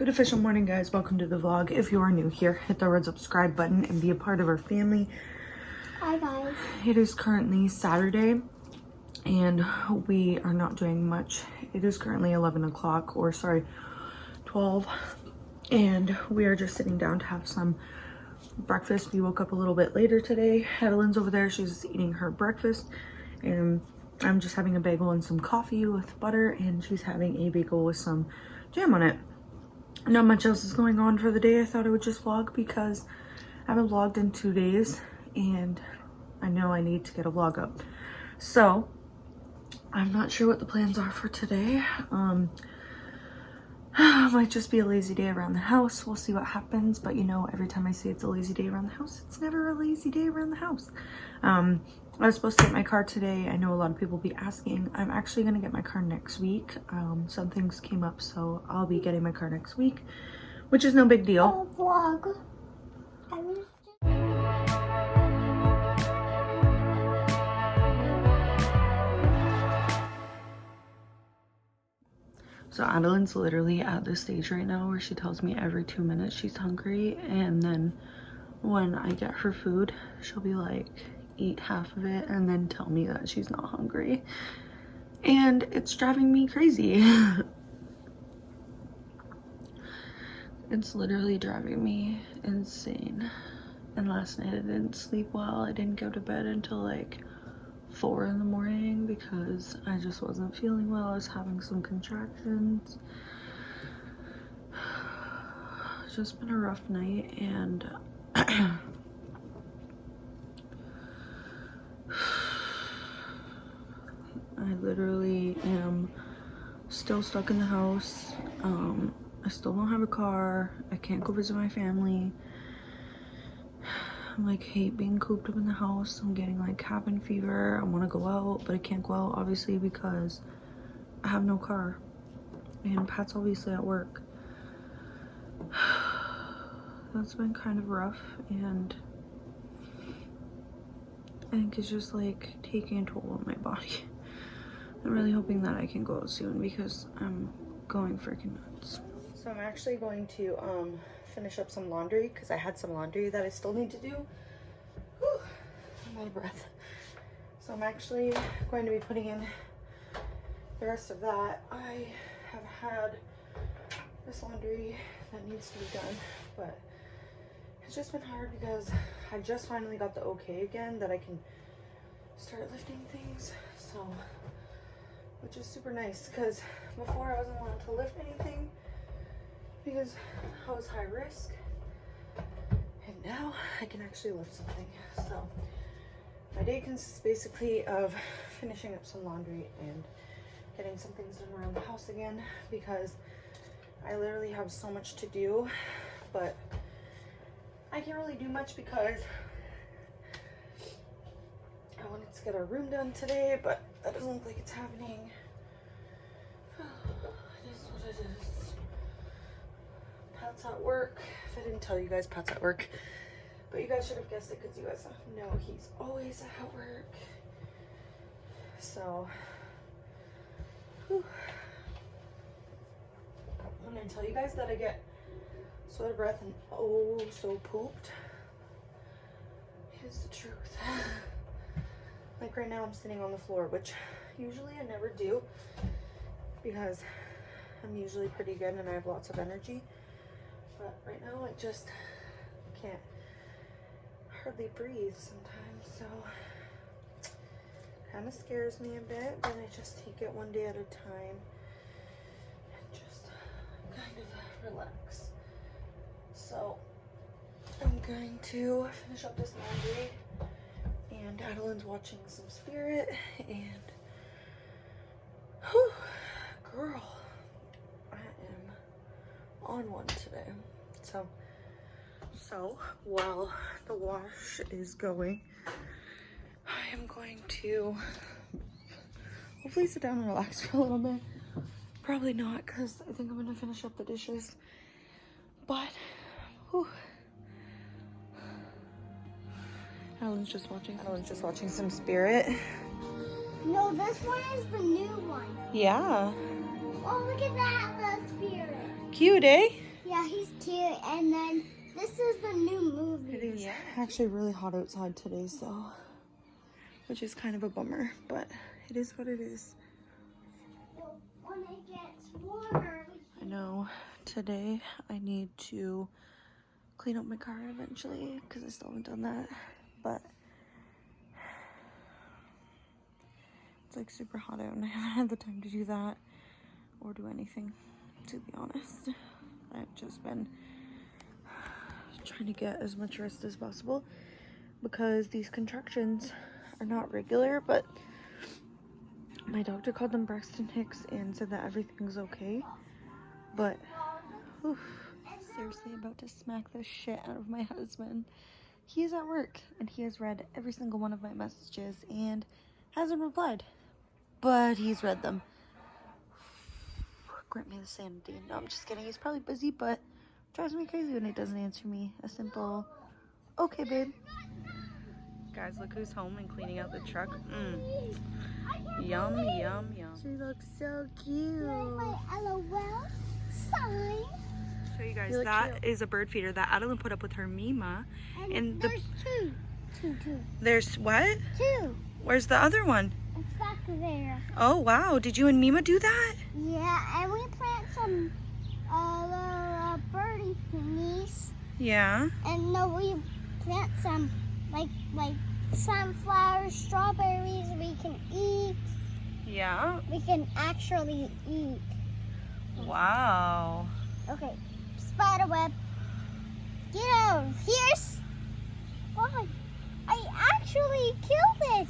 Good official morning, guys. Welcome to the vlog. If you are new here, hit the red subscribe button and be a part of our family. Hi guys. It is currently Saturday and we are not doing much. It is currently 11 o'clock, or sorry, 12, and we are just sitting down to have some breakfast. We woke up a little bit later today. Adeline's over there, she's eating her breakfast, and I'm just having a bagel and some coffee with butter, and she's having a bagel with some jam on it. Not much else is going on for the day. I thought I would just vlog because I haven't vlogged in 2 days and I know I need to get a vlog up. So I'm not sure what the plans are for today. Might just be a lazy day around the house. We'll see what happens, but you know, every time I say it's a lazy day around the house, it's never a lazy day around the house. I was supposed to get my car today. I know a lot of people will be asking. I'm actually gonna get my car next week. Some things came up, so I'll be getting my car next week, which is no big deal. Vlog. So Adeline's literally at this stage right now where she tells me every 2 minutes she's hungry, and then when I get her food, she'll be like, eat half of it and then tell me that she's not hungry, and it's driving me crazy. It's literally driving me insane. And last night I didn't sleep well. I didn't go to bed until like 4 in the morning because I just wasn't feeling well. I was having some contractions. It's just been a rough night, and I literally am still stuck in the house. I still don't have a car. I can't go visit my family. I like hate being cooped up in the house. I'm getting like cabin fever. I want to go out, but I can't go out obviously because I have no car, and Pat's obviously at work. That's been kind of rough, and I think it's just like taking a toll on my body. I'm really hoping that I can go out soon because I'm going freaking nuts. So I'm actually going to finish up some laundry because I had some laundry that I still need to do. Whew, I'm out of breath. So I'm actually going to be putting in the rest of that. I have had this laundry that needs to be done, but it's just been hard because I just finally got the okay again that I can start lifting things. So, which is super nice because before I wasn't allowed to lift anything because I was high risk, and now I can actually lift something. So my day consists basically of finishing up some laundry and getting some things done around the house again because I literally have so much to do, but I can't really do much because I wanted to get our room done today, but that doesn't look like it's happening. It is what it is. Pat's at work. If I didn't tell you guys, Pat's at work, but you guys should have guessed it because you guys know he's always at work. So, whew. I'm gonna tell you guys that I get sweat of breath and oh so pooped. It is the truth. Like right now I'm sitting on the floor, which usually I never do because I'm usually pretty good and I have lots of energy. But right now I just can't hardly breathe sometimes, so kind of scares me a bit, but I just take it one day at a time and just kind of relax. So I'm going to finish up this laundry, and Adeline's watching some Spirit, and whew, girl, I am on one today. So while the wash is going, I am going to hopefully sit down and relax for a little bit. Probably not, because I think I'm gonna finish up the dishes, but whew. Adeline's just watching some Spirit. No, this one is the new one. Yeah. Oh, look at that, the Spirit. Cute, eh? Yeah, he's cute. And then this is the new movie. It is actually really hot outside today, so, which is kind of a bummer, but it is what it is. When it gets warmer, I know. Today I need to clean up my car eventually because I still haven't done that, but it's like super hot out and I haven't had the time to do that or do anything, to be honest. I've just been trying to get as much rest as possible because these contractions are not regular, but my doctor called them Braxton Hicks and said that everything's okay, but oof, seriously about to smack the shit out of my husband. He is at work and he has read every single one of my messages and hasn't replied, but he's read them. Grant me the sanity. No, I'm just kidding. He's probably busy, but it drives me crazy when he doesn't answer me a simple okay babe. Guys, look who's home and cleaning out the truck. Yum, yum, yum. She looks so cute. my LOL sign. Show you guys, that is a bird feeder that Adeline put up with her Mima. And there's two. There's what? Two. Where's the other one? It's back there. Oh, wow. Did you and Mima do that? Yeah, and we plant some little birdie thingies. Yeah. And no, we plant some like sunflowers, strawberries we can eat. Yeah. We can actually eat. Wow. Okay, spider web. Get out of here. Why? I actually killed it.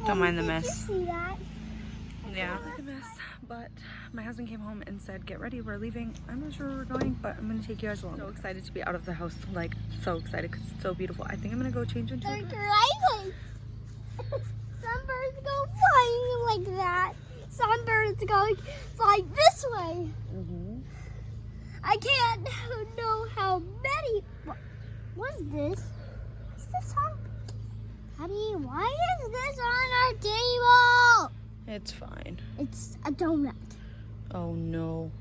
Don't mind the Did mess. you see that? Yeah. Like a mess. But my husband came home and said, get ready, we're leaving. I'm not sure where we're going, but I'm going to take you guys along. So excited to be out of the house. Like, so excited because it's so beautiful. I think I'm going to go change into They're driving. Some birds go flying like that. Some birds go fly this way. I can't know how many. What's this? What's this on? Daddy, why is this on our table? It's fine. It's a donut. Oh no.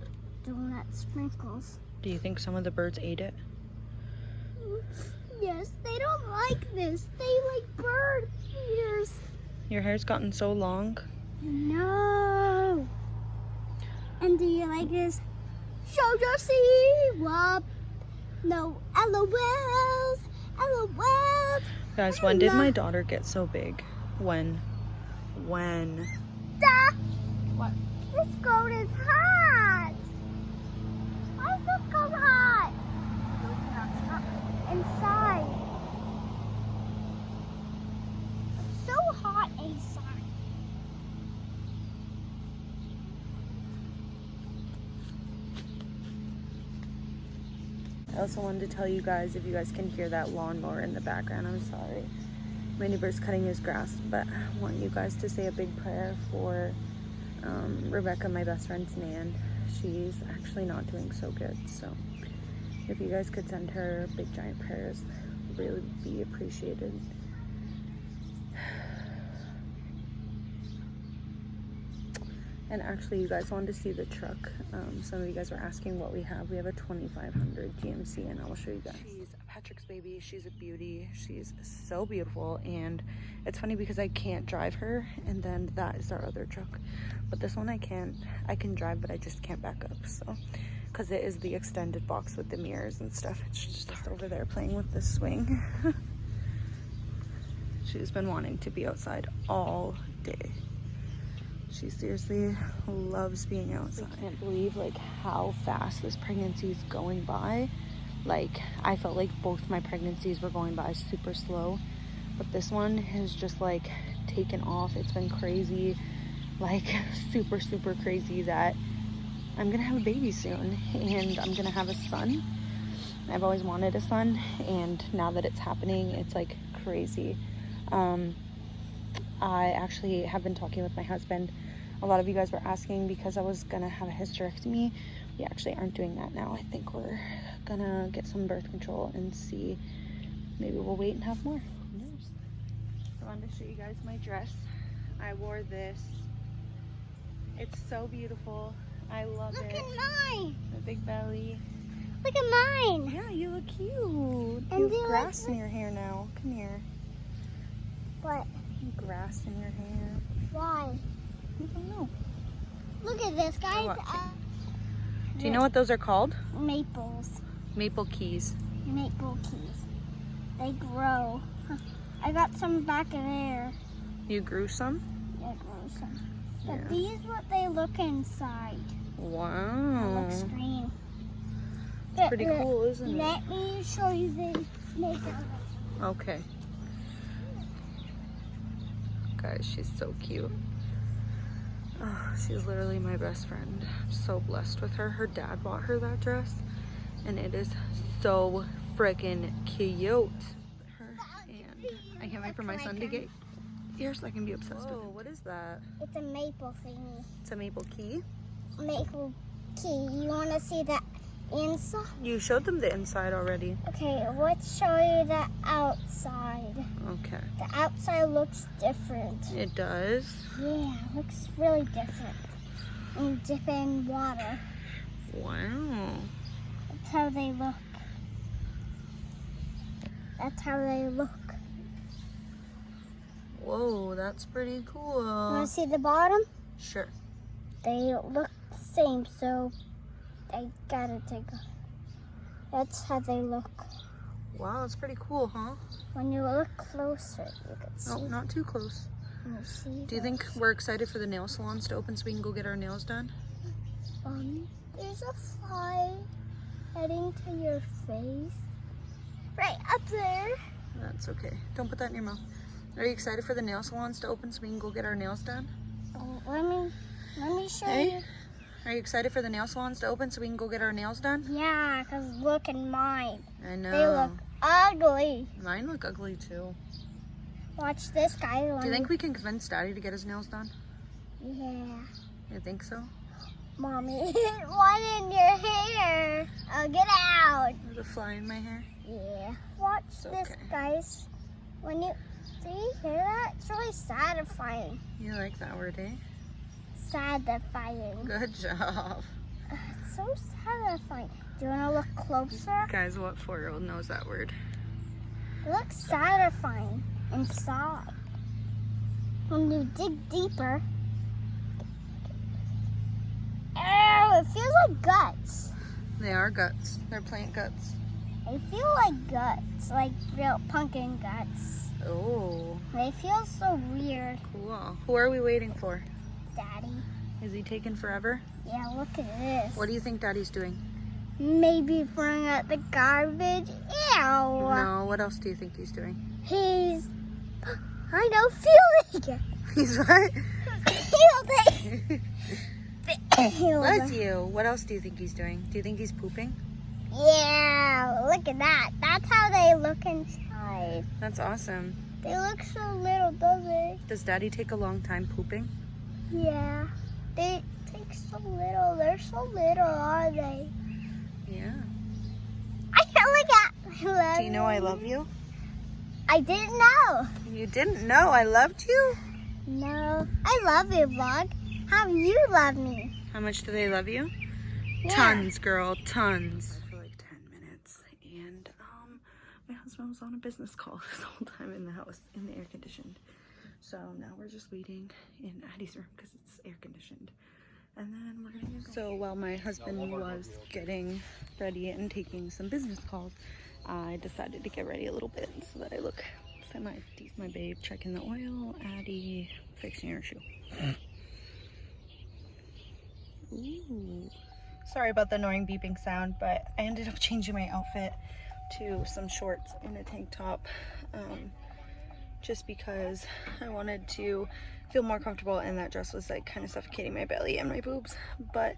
Donut sprinkles. Do you think some of the birds ate it? Yes, they don't like this. They like bird feeders. Your hair's gotten so long. No. And do you like this? Shoujo see what? No, LOLs, LOLs. Guys, when did my daughter get so big? When? What? This goat is hot. Why is this goat hot? Inside. It's so hot inside. I also wanted to tell you guys, if you guys can hear that lawnmower in the background, I'm sorry. My neighbor's cutting his grass, but I want you guys to say a big prayer for Rebecca, my best friend's Nan. She's actually not doing so good, so if you guys could send her big giant prayers, really be appreciated. And actually, you guys wanted to see the truck. Some of you guys were asking what we have. We have a 2500 GMC, and I'll show you guys. She's Patrick's baby. She's a beauty. She's so beautiful, and it's funny because I can't drive her, and then that is our other truck. But this one I can drive, but I just can't back up. So, because it is the extended box with the mirrors and stuff. It's just over there playing with the swing. She's been wanting to be outside all day. She seriously loves being outside. I can't believe like how fast this pregnancy is going by. Like, I felt like both my pregnancies were going by super slow, but this one has just like taken off. It's been crazy, like super crazy that I'm gonna have a baby soon, and I'm gonna have a son. I've always wanted a son, and now that it's happening, it's like crazy. I actually have been talking with my husband. A lot of you guys were asking because I was gonna have a hysterectomy. We actually aren't doing that now. I think we're gonna get some birth control and see. Maybe we'll wait and have more. Who knows? So I wanted to show you guys my dress. I wore this. It's so beautiful. I love Look it. at mine. The big belly. Look at mine. Yeah, you look cute. And You do have you grass like in your hair now. Come here. What? Grass in your hair. Why? I don't know. Look at this, guys. watching. Do you know what those are called? Maples. Maple keys. Maple keys. They grow. I got some back in there. You grew some? Yeah, grow some. But Yeah. these what they look inside. It Wow. looks green. It's pretty cool, isn't it? Let me show you the makeup. Okay. Guys, she's so cute. Oh, she's literally my best friend. I'm so blessed with her. Her dad bought her that dress, and it is so freaking cute. Her, and I can't wait for my son to get here so I can be obsessed with it. What is that? It's a maple thingy. It's a maple key? Maple key. You want to see the inside? You showed them the inside already. Okay, let's show you the outside. Okay. The outside looks different. It does? Yeah, it looks really different. And you dip in water. Wow. That's how they look. That's how they look. Whoa, that's pretty cool. Want to see the bottom? Sure. They look the same, so I gotta take off. That's how they look. Wow, that's pretty cool, huh? When you look closer, you can see. Oh, not too close. You see Do you think we're excited for the nail salons to open so we can go get our nails done? there's a fly heading to your face. Right up there. That's okay. Don't put that in your mouth. Are you excited for the nail salons to open so we can go get our nails done? Oh, let me show Hey? you. Are you excited for the nail salons to open so we can go get our nails done? Yeah, because look at mine. I know. They look ugly. Mine look ugly too. Watch this, guy. Do you think we can convince Daddy to get his nails done? Yeah. You think so? Mommy, one in your hair. Oh, get out. There's a fly in my hair. Yeah. Watch It's this, okay. guys. When you hear that? It's really satisfying. You like that word, eh? Satisfying. Good job. It's so satisfying. Do you want to look closer? Guys, what 4-year-old knows that word? It looks satisfying inside. When you dig deeper, oh, it feels like guts. They are guts. They're plant guts. They feel like guts, like real pumpkin guts. Oh, They feel so weird, cool. Who are we waiting for? Daddy. Is he taking forever? Yeah, look at this. What do you think Daddy's doing? Maybe throwing out the garbage. Ew. No, what else do you think he's doing? He's, I know, feeling. He's what? Feeling. Bless you. What else do you think he's doing? Do you think he's pooping? Yeah, look at that. That's how they look inside. That's awesome. They look so little, don't they? Does Daddy take a long time pooping? Yeah. They take so little. They're so little, are they? Yeah. I can't look at. I love Do you know I love you? I didn't know. You didn't know I loved you? No. I love you, Vlog. How you love me? How much do they love you? Yeah. Tons, girl, tons. For like 10 minutes, and my husband was on a business call this whole time in the house, in the air conditioned. So now we're just waiting in Addie's room because it's air conditioned, and then we're gonna go. So while my husband was getting ready and taking some business calls, I decided to get ready a little bit so that I look semi-decent. My babe checking the oil, Addie fixing her shoe. Ooh. Sorry about the annoying beeping sound, but I ended up changing my outfit to some shorts and a tank top, just because I wanted to feel more comfortable, and that dress was like kind of suffocating my belly and my boobs. But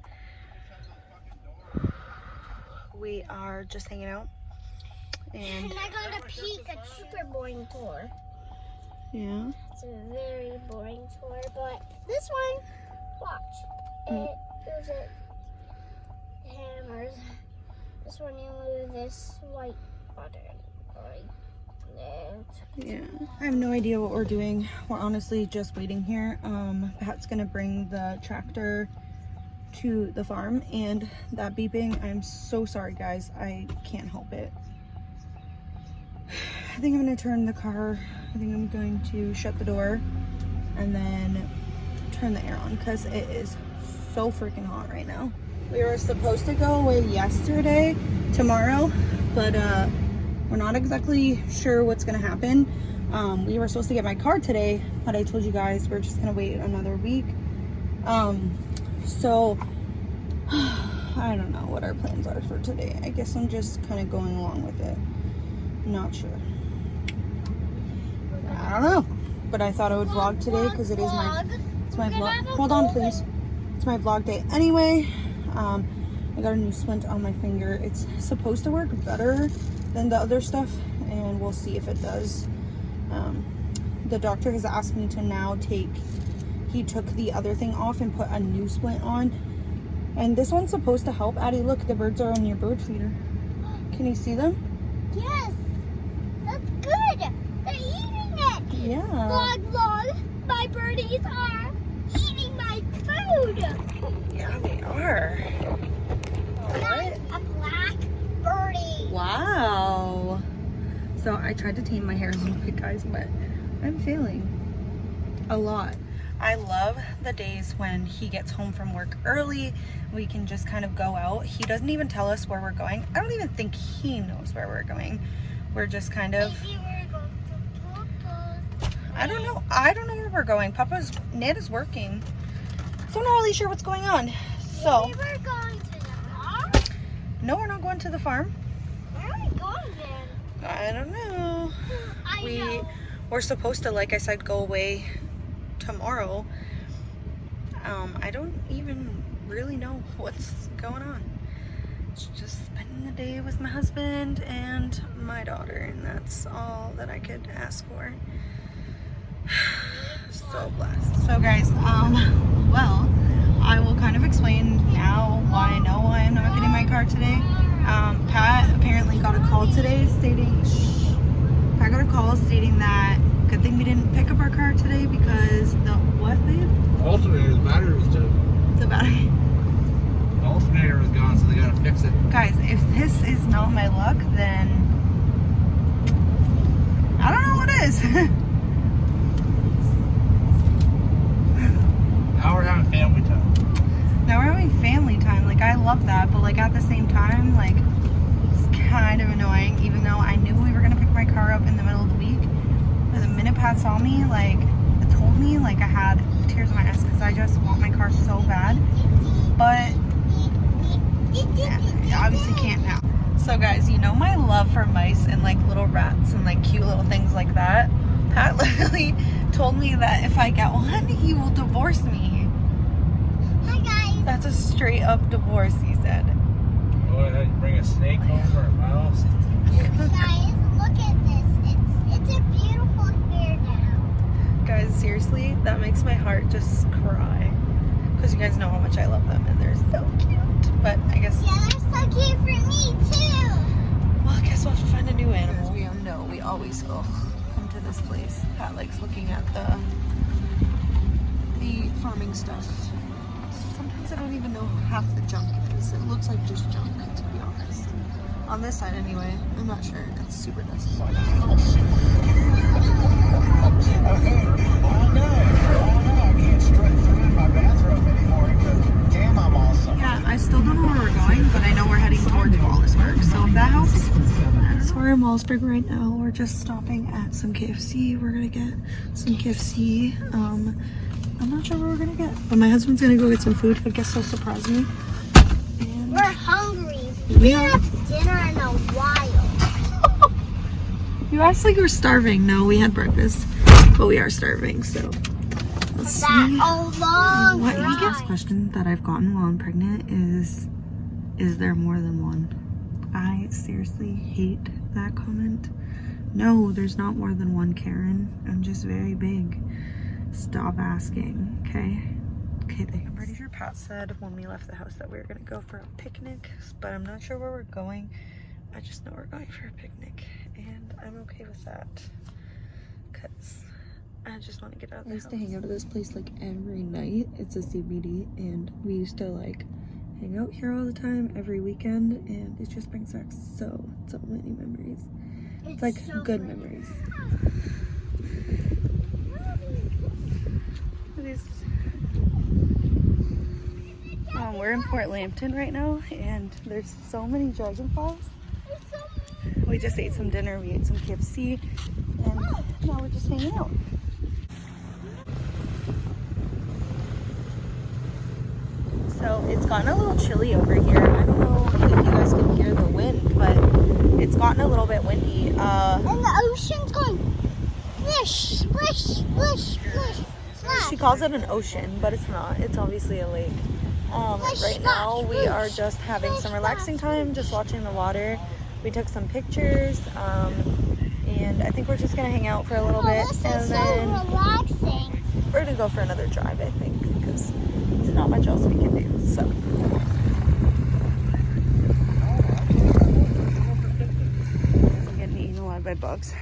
we are just hanging out, and I got a peek at super boring tour. yeah, It's a very boring tour, but this one, watch. It uses hammers. This one you move this white button like that. yeah. I have no idea what we're doing. We're honestly just waiting here. Pat's gonna bring the tractor to the farm, and that beeping, I'm so sorry guys, I can't help it. I think I'm gonna turn the car, I think I'm going to shut the door and then turn the air on because it is so freaking hot right now. We were supposed to go away yesterday, tomorrow, but we're not exactly sure what's gonna happen. We were supposed to get my car today, but I told you guys we're just gonna wait another week. So I don't know what our plans are for today. I guess I'm just kind of going along with it. Not sure. I don't know, but I thought I would vlog today because it's my vlog. Hold on, please. It's my vlog day anyway. I got a new splint on my finger. It's supposed to work better than the other stuff, and we'll see if it does. The doctor has asked me to now he took the other thing off and put a new splint on. And this one's supposed to help. Addie, look, the birds are on your bird feeder. Can you see them? Yes, that's good. They're eating it. Yeah. Vlog, my birdies are eating my food. Yeah, they are. That's a black birdie. Wow. So I tried to tame my hair a little bit, guys, but I'm failing a lot. I love the days when he gets home from work early. We can just kind of go out. He doesn't even tell us where we're going. I don't even think he knows where we're going. We're just kind of, Maybe we're going to Papa's. I don't know. I don't know where we're going. Ned is working. So I'm not really sure what's going on. So, Maybe we're going to the farm? no, we're not going to the farm. Where are we going then? I don't know. I know. We're supposed to, like I said, go away tomorrow. I don't even really know what's going on. It's just spending the day with my husband and my daughter, and that's all that I could ask for. So blessed. So guys, well, I will kind of explain now why I know why I'm not getting my car today. Pat apparently got a call today stating that good thing we didn't pick up our car today because the what, babe? Alternator's battery was dead. The battery. The alternator was gone, so they gotta fix it. Guys, if this is not my luck, then I don't know what is. Now we're having family time. Now we're having family time. Like, I love that, but like at the same time, like, it's kind of annoying, even though I knew we were gonna pick my car up in the middle of the week. But the minute Pat saw me, like, it told me, like, I had tears in my eyes because I just want my car so bad. But yeah, I obviously can't now. So guys, you know my love for mice and like little rats and like cute little things like that. Pat literally told me that if I get one, he will divorce me. Hi guys. That's a straight up divorce, he said. Boy, you bring a snake home or a mouse. Guys, look at this. It's a beautiful hair now. Guys, seriously, that makes my heart just cry. Because you guys know how much I love them and they're so cute. But I guess... Yeah, they're so cute for me too. Well, I guess we'll have to find a new animal. We know we always come to this place. Pat likes looking at the farming stuff. Sometimes I don't even know half the junk is. It looks like just junk, to be honest. On this side anyway, I'm not sure. It's super dusty. Oh no, I can't strut through in my bathroom anymore because damn, I'm awesome. Yeah, I still don't know where we're going, but I know we're heading towards Wallaceburg. So if that helps, so we're in Wallaceburg right now. We're just stopping at some KFC. We're gonna get some KFC. I'm not sure what we're gonna get, but my husband's gonna go get some food. I guess he'll surprise me. And We're hungry. we haven't are. had dinner in a while. You asked like we're starving. No, we had breakfast, but we are starving. So let's see. That a long What drive. biggest question that I've gotten while I'm pregnant is there more than one? I seriously hate that comment. No, there's not more than one, Karen. I'm just very big. Stop asking, okay? Okay, I'm pretty sure Pat said when we left the house that we were gonna go for a picnic, but I'm not sure where we're going. I just know we're going for a picnic, and I'm okay with that. Cause I just want to get out of the I used house. to hang out at this place like every night. It's a CBD, and we used to like hang out here all the time every weekend, and it just brings back so many memories. It's like so good pretty. memories. We're in Port Lambton right now, and there's so many dragonflies. There's so We just ate some dinner, we ate some KFC, and now we're just hanging out. So it's gotten a little chilly over here. I don't know if you guys can hear the wind, but it's gotten a little bit windy. And the ocean's going splish, splish, splish, splish, splash. She calls it an ocean, but it's not. It's obviously a lake. Right now we are just having some relaxing time, just watching the water. We took some pictures, and I think we're just gonna hang out for a little bit, This and is then so relaxing. we're gonna go for another drive, I think, because there's not much else we can do. So I'm getting eaten alive by bugs.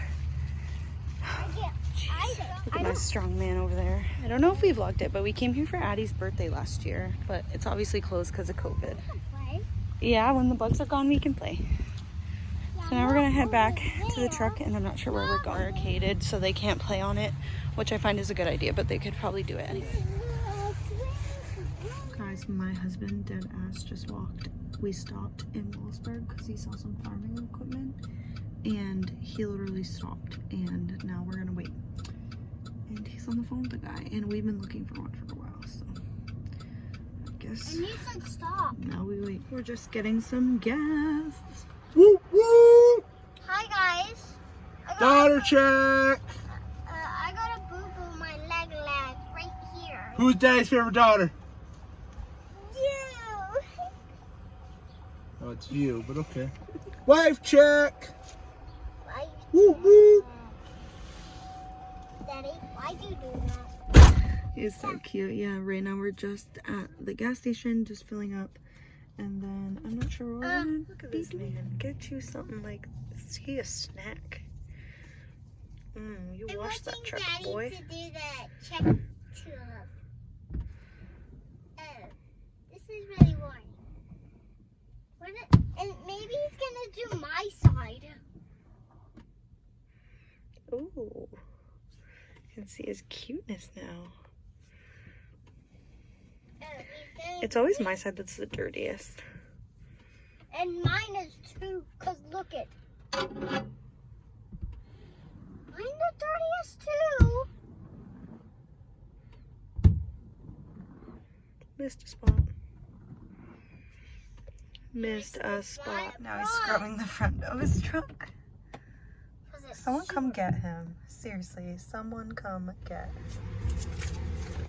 Look at my strong man over there. I don't know if we vlogged it, but we came here for Addie's birthday last year, but it's obviously closed because of COVID. Yeah, when the bugs are gone, we can play. So now we're gonna head back to the truck, and I'm not sure where we're barricaded, so they can't play on it, which I find is a good idea, but they could probably do it anyway. Guys, my husband dead ass just walked. We stopped in Wellsburg because he saw some farming equipment, and he literally stopped, and now we're gonna wait. And he's on the phone with the guy, and we've been looking for one for a while, so I guess And you said stop. now we wait. We're just getting some gas. Woo woo! Hi guys. Daughter check! I got a boo-boo my leg right here. Who's Daddy's favorite daughter? You. Oh, it's you, but okay. Wife check! Why? Woo woo! Daddy, why'd you do that? He's so cute. Yeah, right now we're just at the gas station, just filling up. And then I'm not sure what we're gonna look at this man. Get you something like, is he a snack? You I'm wash that watching truck, Daddy boy. to do the check to us. Oh, this is really boring. And maybe he's gonna do my side. Ooh, you can see his cuteness now. It's always my side that's the dirtiest. And mine is too, cause look it. Mine the dirtiest too. Missed a spot. Missed a spot. Now he's scrubbing the front of his truck. Someone come get him. Seriously, someone come get him.